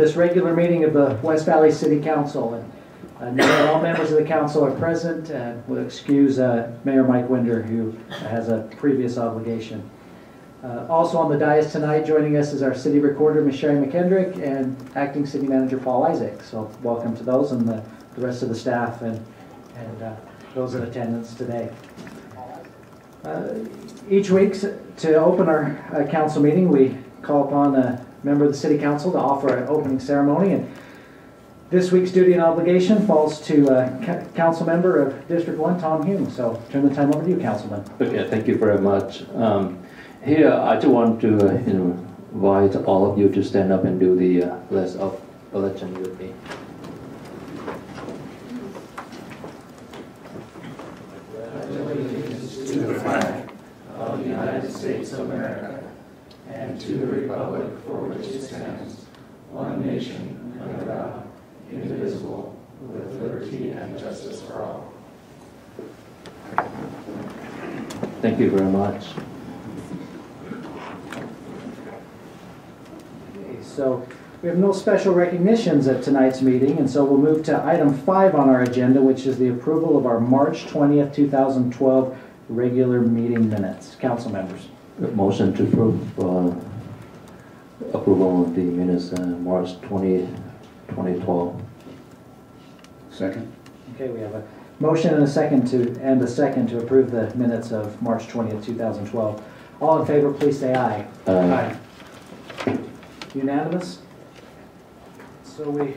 this regular meeting of the West Valley City Council. And now that all members of the council are present, we'll excuse Mayor Mike Winder, who has a previous obligation. Also on the dais tonight, joining us is our city recorder, Ms. Sherry McKendrick, and acting city manager, Paul Isaac. So welcome to those and the rest of the staff and those in attendance today. Each week, to open our council meeting, we call upon a member of the City Council to offer an opening ceremony. And this week's duty and obligation falls to Council Member of District 1, Tom Hume. So turn the time over to you, Councilman. Okay, thank you very much. Here, I just want to invite all of you to stand up and do the Pledge of Allegiance with me. To the flag of the United States of America and to the republic for which it stands, one nation under God, indivisible, with liberty and justice for all. Thank you very much. Okay, so we have no special recognitions at tonight's meeting, and so we'll move to item 5 on our agenda, which is the approval of our March 20th, 2012 regular meeting minutes. Council members. Motion to approve approval of the minutes March 20, 2012. Second. Okay, we have a motion and a second to approve the minutes of March 20th, 2012. All in favor, please say aye. Aye. Unanimous? So we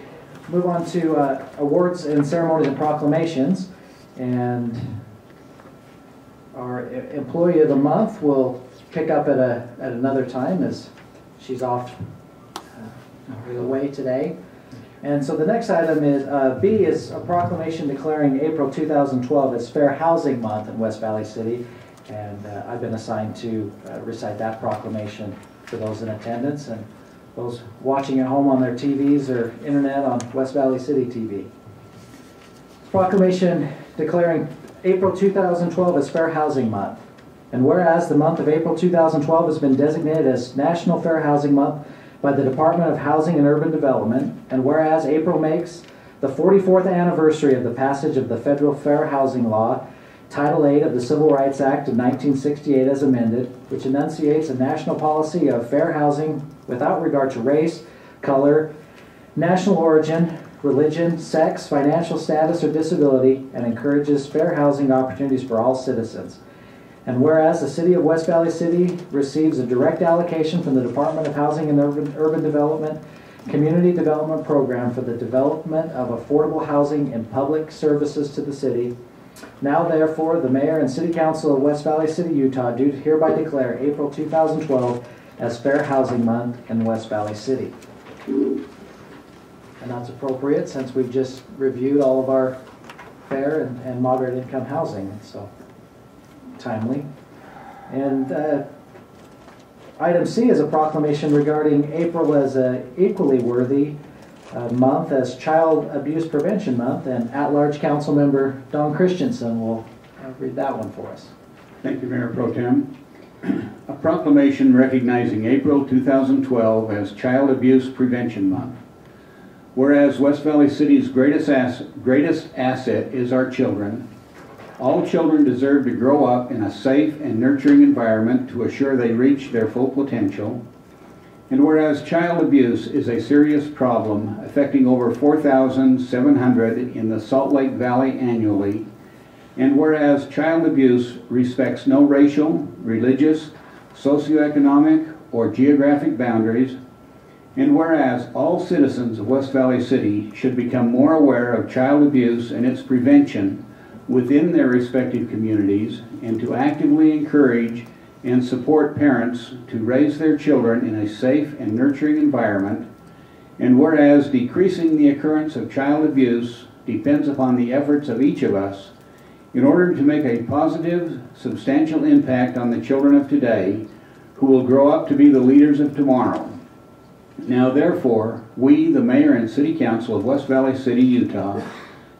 move on to awards and ceremonies and proclamations. And our employee of the month will pick up at another time, as she's off away today. And so the next item is B is a proclamation declaring April 2012 as Fair Housing Month in West Valley City. And I've been assigned to recite that proclamation for those in attendance and those watching at home on their TVs or internet on West Valley City TV. Proclamation declaring April 2012 as Fair Housing Month. And whereas the month of April 2012 has been designated as National Fair Housing Month by the Department of Housing and Urban Development, and whereas April makes the 44th anniversary of the passage of the Federal Fair Housing Law, Title VIII of the Civil Rights Act of 1968 as amended, which enunciates a national policy of fair housing without regard to race, color, national origin, religion, sex, financial status, or disability, and encourages fair housing opportunities for all citizens. And whereas the City of West Valley City receives a direct allocation from the Department of Housing and Urban Development Community Development Program for the development of affordable housing and public services to the city, now therefore the Mayor and City Council of West Valley City, Utah do hereby declare April 2012 as Fair Housing Month in West Valley City. And that's appropriate since we've just reviewed all of our fair and moderate income housing, so timely. And item C is a proclamation regarding April as an equally worthy month as Child Abuse Prevention Month, and at-large council member Don Christensen will read that one for us. Thank you, Mayor Pro Tem. A proclamation recognizing April 2012 as Child Abuse Prevention Month. Whereas West Valley City's greatest asset is our children, all children deserve to grow up in a safe and nurturing environment to assure they reach their full potential. And whereas child abuse is a serious problem affecting over 4,700 in the Salt Lake Valley annually, and whereas child abuse respects no racial, religious, socioeconomic, or geographic boundaries, and whereas all citizens of West Valley City should become more aware of child abuse and its prevention within their respective communities, and to actively encourage and support parents to raise their children in a safe and nurturing environment, and whereas decreasing the occurrence of child abuse depends upon the efforts of each of us in order to make a positive, substantial impact on the children of today who will grow up to be the leaders of tomorrow. Now therefore, we, the Mayor and City Council of West Valley City, Utah,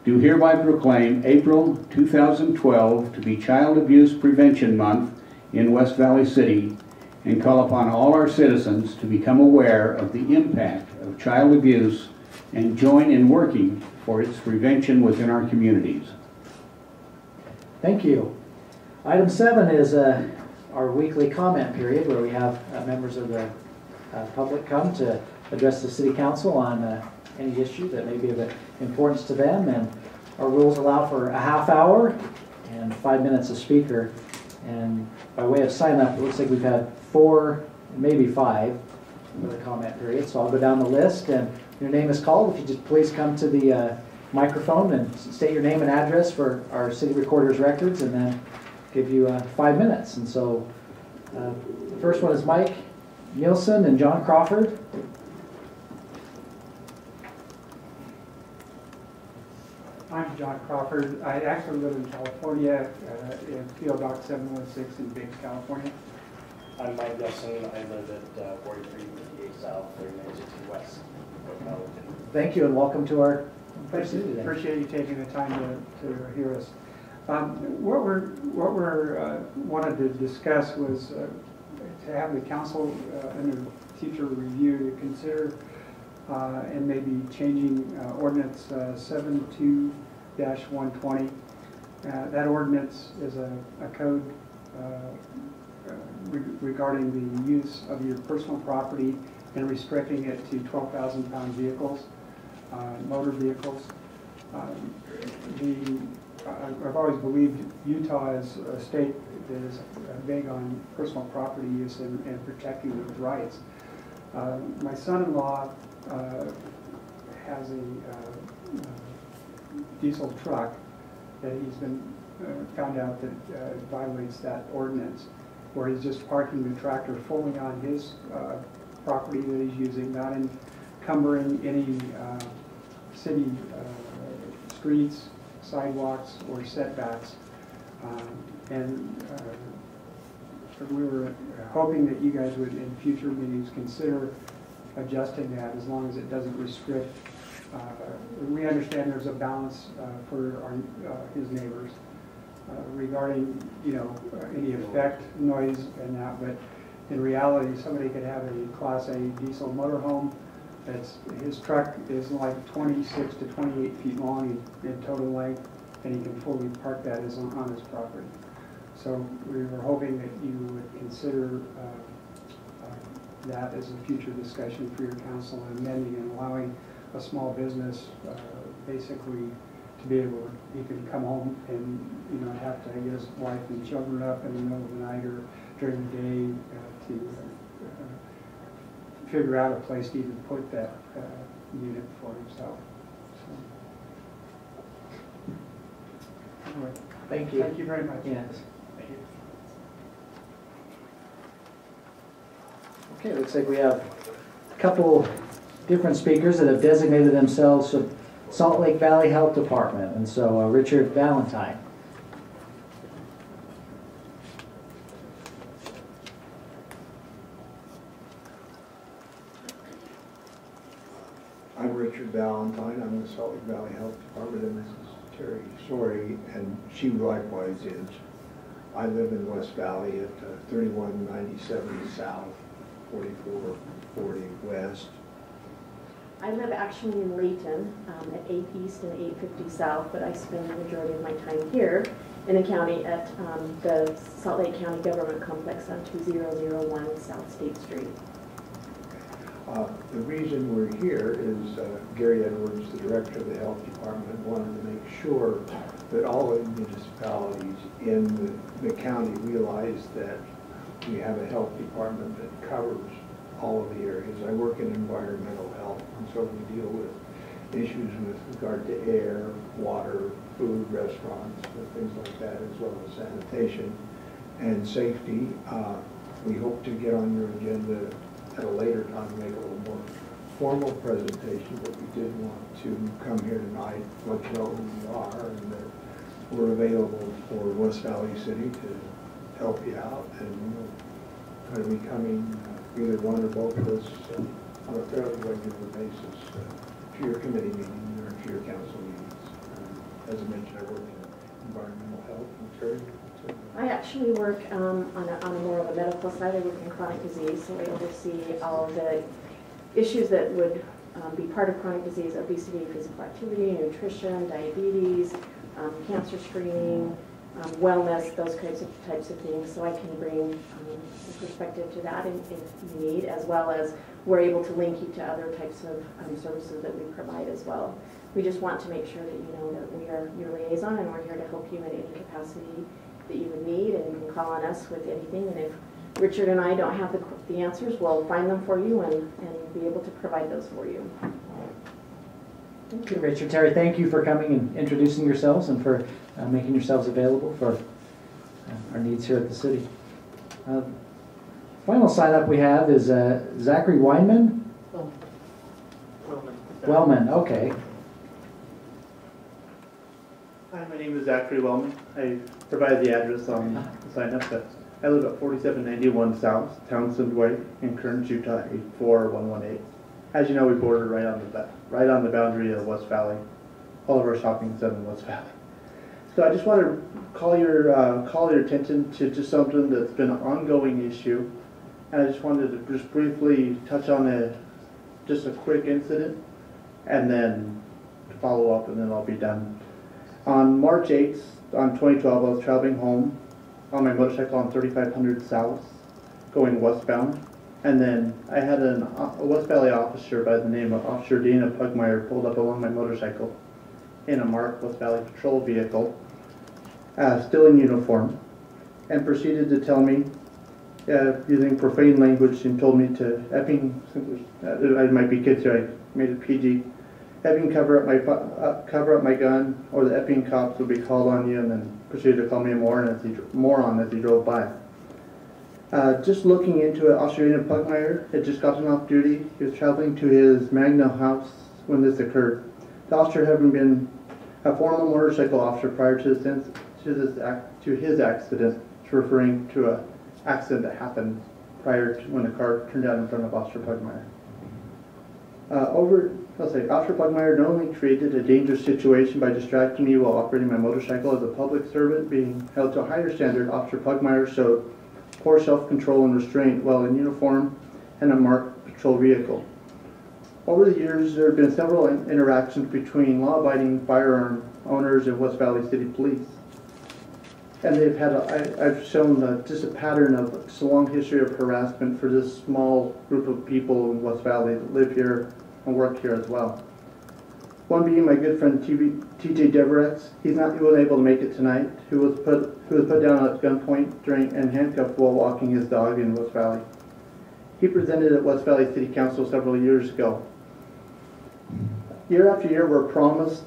do hereby proclaim April 2012 to be Child Abuse Prevention Month in West Valley City, and call upon all our citizens to become aware of the impact of child abuse and join in working for its prevention within our communities. Thank you. Item 7 is our weekly comment period where we have members of the public come to address the City Council on any issue that may be of importance to them. And our rules allow for a half hour and 5 minutes a speaker. And by way of sign up, it looks like we've had 4, maybe 5 for the comment period. So I'll go down the list, and your name is called. If you just please come to the microphone and state your name and address for our city recorder's records, and then give you 5 minutes. And so the first one is Mike Nielsen and John Crawford. I'm John Crawford. I actually live in California, in Field Dock 716 in Biggs, California. I'm Mike Nelson. I live at 4358 South, 3960 West. Thank you, and welcome to our city today. Appreciate you taking the time to hear us. What we're wanted to discuss was to have the council under future review to consider and maybe changing ordinance 72-120. That ordinance is a code regarding the use of your personal property and restricting it to 12,000-pound vehicles, motor vehicles. I've always believed Utah is a state that is big on personal property use and protecting those rights. My son-in-law has a diesel truck that he's been found out that violates that ordinance, where he's just parking the tractor fully on his property that he's using, not encumbering any city streets, sidewalks, or setbacks. We were hoping that you guys would, in future meetings, consider adjusting that as long as it doesn't restrict. We understand there's a balance for his neighbors regarding, any effect, noise, and that. But in reality, somebody could have a Class A diesel motorhome. His truck is like 26 to 28 feet long in total length, and he can fully park that on his property. So we were hoping that you would consider that as a future discussion for your council, and amending and allowing a small business basically to be able, he can come home and not have to get his wife and children up in the middle of the night or during the day to figure out a place to even put that unit for himself. So, anyway, Thank you. thank you very much. Yes. Thank you. Okay, looks like we have a couple different speakers that have designated themselves of Salt Lake Valley Health Department. And so Richard Valentine. I'm Richard Valentine. I'm in the Salt Lake Valley Health Department, and this is Terry Sorey, and she likewise is. I live in West Valley at 3197 South, 4440 West. I live actually in Layton at 8 East and 850 South, but I spend the majority of my time here in the county at the Salt Lake County Government Complex on 2001 South State Street. The reason we're here is Gary Edwards, the director of the health department, wanted to make sure that all of the municipalities in the county realize that we have a health department that covers all of the areas. I work in environmental health, and so we deal with issues with regard to air, water, food, restaurants, things like that, as well as sanitation and safety. We hope to get on your agenda at a later time to make a little more formal presentation, but we did want to come here tonight, let you know who we are, and that we're available for West Valley City to help you out, and we're going to be coming, either one or both of us, on a fairly regular basis to your committee meetings or to your council meetings. As I mentioned, I work in environmental health and care. I actually work on a more of a medical side. I work in chronic disease, so I oversee all of the issues that would be part of chronic disease, obesity, physical activity, nutrition, diabetes, cancer screening, wellness, those types of things. So I can bring some perspective to that if you need, as well as we're able to link you to other types of services that we provide as well. We just want to make sure that you know that we are your liaison and we're here to help you in any capacity that you would need, and you can call on us with anything. And if Richard and I don't have the answers, we'll find them for you and be able to provide those for you. Thank you, Richard. Terry, thank you for coming and introducing yourselves and for making yourselves available for our needs here at the city. Final sign up we have is Zachary Weinman. Oh. Wellman, okay. Hi, my name is Zachary Wellman. I provide the address on the sign up. I live at 4791 South Townsend Way in Kearns, Utah 84118. As you know, we border right on the boundary of West Valley. All of our shopping is in West Valley. So I just want to call your attention to just something that's been an ongoing issue, and I just wanted to just briefly touch on just a quick incident, and then follow up, and then I'll be done. On March 8th, on 2012, I was traveling home on my motorcycle on 3500 South, going westbound, and then I had a West Valley officer by the name of Officer Dana Pugmire pulled up along my motorcycle in a marked West Valley patrol vehicle, still in uniform, and proceeded to tell me, using profane language, and told me to effing, I might be kids here, I made it PG, effing cover up my gun, or the effing cops will be called on you, and then proceeded to call me a moron as he drove by. Just looking into it, Officer Dana Pugmire had just gotten off duty. He was traveling to his Magna house when this occurred. The officer, having been a former motorcycle officer prior to his accident, is referring to an accident that happened prior to when the car turned out in front of Officer Pugmire. Officer Pugmire not only created a dangerous situation by distracting me while operating my motorcycle as a public servant being held to a higher standard, Officer Pugmire showed poor self-control and restraint while in uniform and a marked patrol vehicle. Over the years, there have been several interactions between law-abiding firearm owners and West Valley City Police. And they've had I've shown just a pattern of just a long history of harassment for this small group of people in West Valley that live here and work here as well. One being my good friend TJ Deverex. He wasn't able to make it tonight. Who was put down at gunpoint and handcuffed while walking his dog in West Valley. He presented at West Valley City Council several years ago. Year after year, we're promised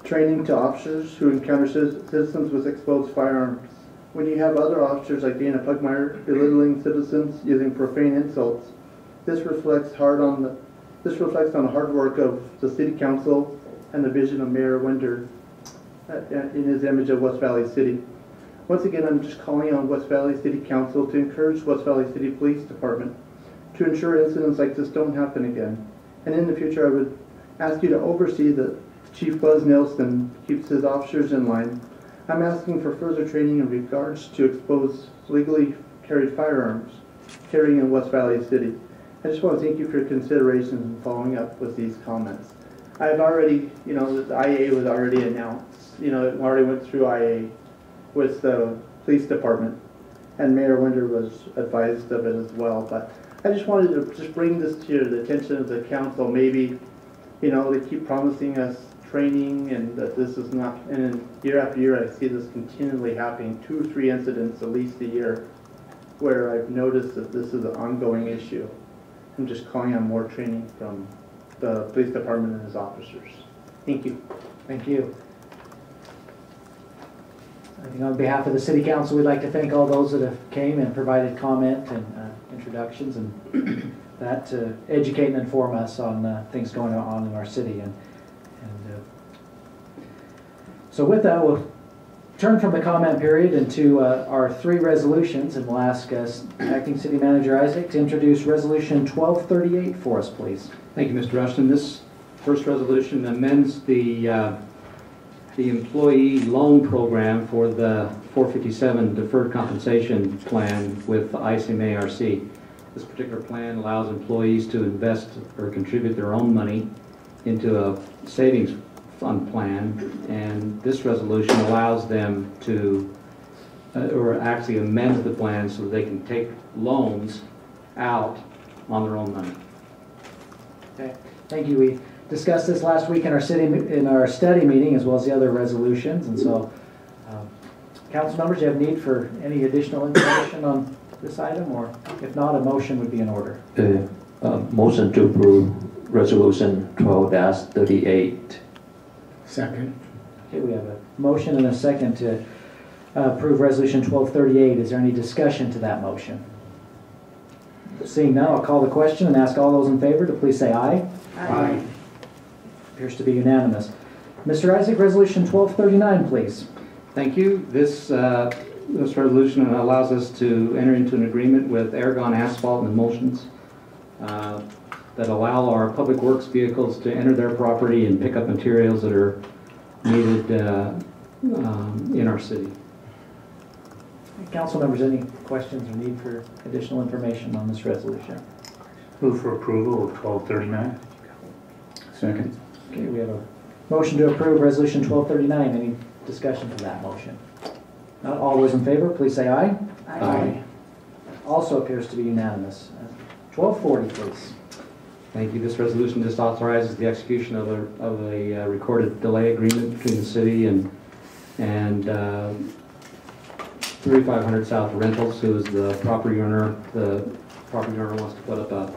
training to officers who encounter citizens with exposed firearms. When you have other officers like Dana Pugmire belittling citizens using profane insults, this reflects on the hard work of the City Council and the vision of Mayor Winder in his image of West Valley City. Once again, I'm just calling on West Valley City Council to encourage West Valley City Police Department to ensure incidents like this don't happen again. And in the future, I would ask you to oversee that Chief Buzz Nelson keeps his officers in line. I'm asking for further training in regards to expose legally carried firearms carrying in West Valley City. I just want to thank you for your consideration and following up with these comments. I've already, the IA was already announced. It already went through IA with the police department, and Mayor Winder was advised of it as well. But I just wanted to just bring this to the attention of the council. Maybe, they keep promising us training, and that this is not. And then year after year, I see this continually happening. 2 or 3 incidents at least a year, where I've noticed that this is an ongoing issue. I'm just calling on more training from the police department and his officers. Thank you. Thank you. I think on behalf of the City Council, we'd like to thank all those that have came and provided comment and introductions and that to educate and inform us on things going on in our city. So with that, we'll turn from the comment period into our 3 resolutions, and we'll ask Acting City Manager Isaac to introduce Resolution 1238 for us, please. Thank you, Mr. Rustin. This first resolution amends the employee loan program for the 457 deferred compensation plan with ICMARC. This particular plan allows employees to invest or contribute their own money into a savings fund plan, and this resolution allows them to, or actually amend the plan so that they can take loans out on their own money. Okay, thank you. We discussed this last week in our study meeting, as well as the other resolutions, and so council members, do you have need for any additional information on this item, or if not, a motion would be in order. Motion to approve resolution 12-38. Second. Okay, we have a motion and a second to approve resolution 1238. Is there any discussion to that motion? Seeing none, I'll call the question and ask all those in favor to please say aye. Aye. Appears to be unanimous. Mr. Isaac, resolution 1239, please. Thank you. This resolution allows us to enter into an agreement with Aragon Asphalt and Emulsions that allow our public works vehicles to enter their property and pick up materials that are needed in our city. Council members, any questions or need for additional information on this resolution? Move for approval of 1239. Second. Okay, we have a motion to approve resolution 1239. Any discussion to that motion? Not all those in favor, please say aye. Aye. Also appears to be unanimous. 1240, please. Thank you. This resolution just authorizes the execution of a recorded delay agreement between the city and 3500 South Rentals, who is the property owner. The property owner wants to put up a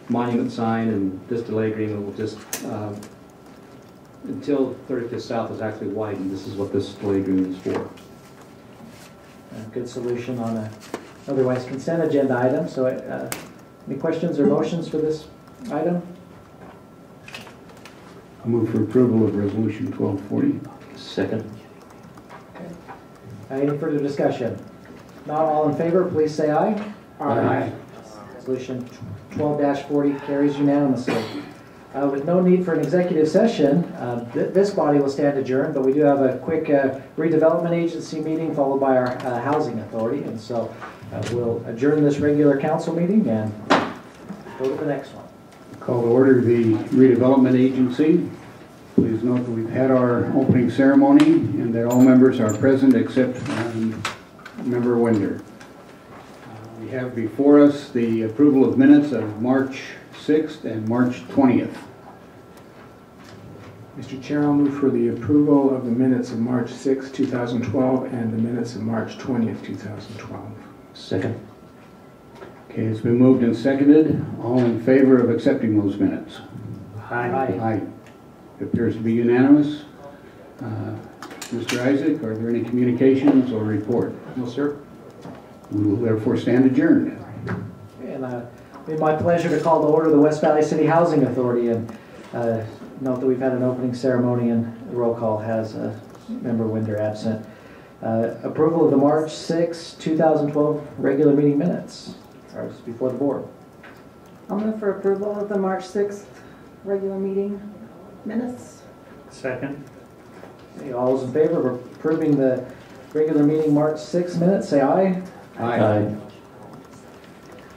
monument sign, and this delay agreement will just, until 35th South is actually widened, this is what this delay agreement is for. A good solution on a otherwise consent agenda item. So any questions or motions for this item? I move for approval of resolution 1240. Second. Any further discussion? Not all in favor, please say aye. Aye. Resolution 12-40 carries unanimously. With no need for an executive session, this body will stand adjourned, but we do have a quick redevelopment agency meeting followed by our housing authority, and so we'll adjourn this regular council meeting and go to the next one. Call to order the redevelopment agency. Please note that we've had our opening ceremony and that all members are present except Member Winder. We have before us the approval of minutes of March 6th and March 20th. Mr. Chair, I'll move for the approval of the minutes of March 6, 2012 and the minutes of March 20th, 2012. Second. Okay, it's been moved and seconded. All in favor of accepting those minutes? Aye. Aye. It appears to be unanimous. Mr. Isaac, are there any communications or report? No, sir. We will therefore stand adjourned. And it's my pleasure to call to order the West Valley City Housing Authority, and note that we've had an opening ceremony and the roll call has Member Winder absent. Approval of the March 6, 2012 regular meeting minutes are before the board. I'll move for approval of the March 6th regular meeting minutes. Second. Okay, all those in favor of approving the regular meeting March 6 minutes, say aye. Aye.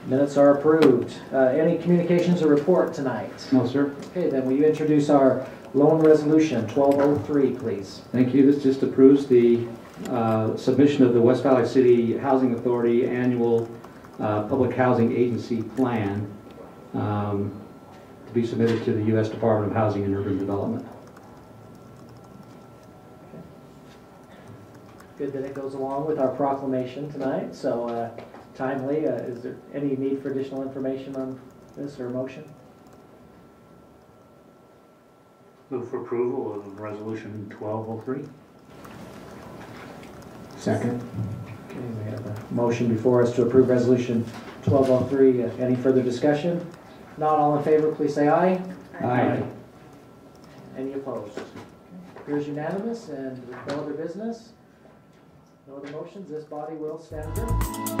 Minutes are approved. Any communications or report tonight? No, sir. Okay, then will you introduce our loan resolution 1203, please? Thank you. This just approves the submission of the West Valley City Housing Authority annual public housing agency plan to be submitted to the U.S. Department of Housing and Urban Development. Good that it goes along with our proclamation tonight, so timely. Is there any need for additional information on this or motion? Move for approval of resolution 1203. Second. Okay, we have a motion before us to approve resolution 1203. Any further discussion? Not all in favor, please say aye. Aye. Any opposed? Appears unanimous, and with no other business, no other motions, this body will stand adjourned.